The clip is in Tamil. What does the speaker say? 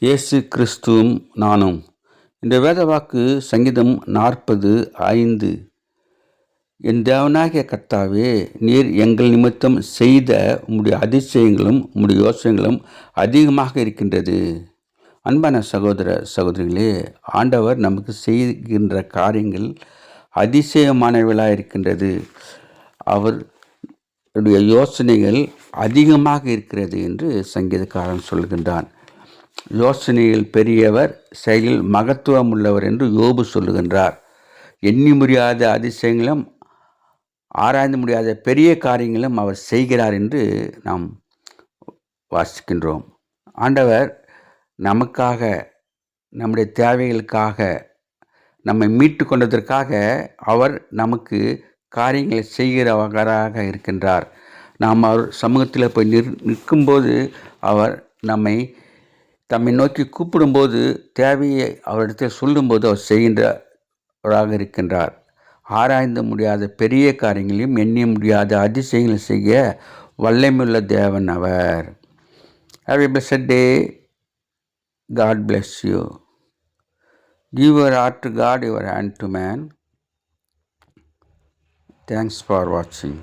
இயேசு கிறிஸ்துவும் நானும். இந்த வேத வாக்கு சங்கீதம் 40:5. என் தேவனாகிய கர்த்தாவே, நீர் எங்கள் நிமித்தம் செய்த உம்முடைய அதிசயங்களும் உம்முடைய யோசனைகளும் அதிகமாக இருக்கின்றது. அன்பான சகோதர சகோதரிகளே, ஆண்டவர் நமக்கு செய்கின்ற காரியங்கள் அதிசயமானவைகளாக இருக்கின்றது. அவருடைய யோசனைகள் அதிகமாக இருக்கிறது என்று சங்கீதக்காரன் சொல்கின்றான். யோசனையில் பெரியவர், செயலில் மகத்துவம் உள்ளவர் என்று யோபு சொல்லுகின்றார். எண்ணி முடியாத அதிசயங்களும் ஆராய்ந்து முடியாத பெரிய காரியங்களும் அவர் செய்கிறார் என்று நாம் வாசிக்கின்றோம். ஆண்டவர் நமக்காக, நம்முடைய தேவைகளுக்காக, நம்மை மீட்டு கொண்டதற்காக அவர் நமக்கு காரியங்களை செய்கிறவராக இருக்கின்றார். நாம் அவர் சமூகத்தில் போய் நிற்கும்போது அவர் தம்மை நோக்கி கூப்பிடும்போது, தேவையை அவரிடத்தில் சொல்லும்போது அவர் செய்கின்றவராக இருக்கின்றார். ஆராய்ந்து முடியாத பெரிய காரியங்களையும் எண்ணி முடியாத அதிசயங்களை செய்ய வல்லமையுள்ள தேவன் அவர். Have a blessed day. God bless you. Give your heart to God, your hand to man. Thanks for watching.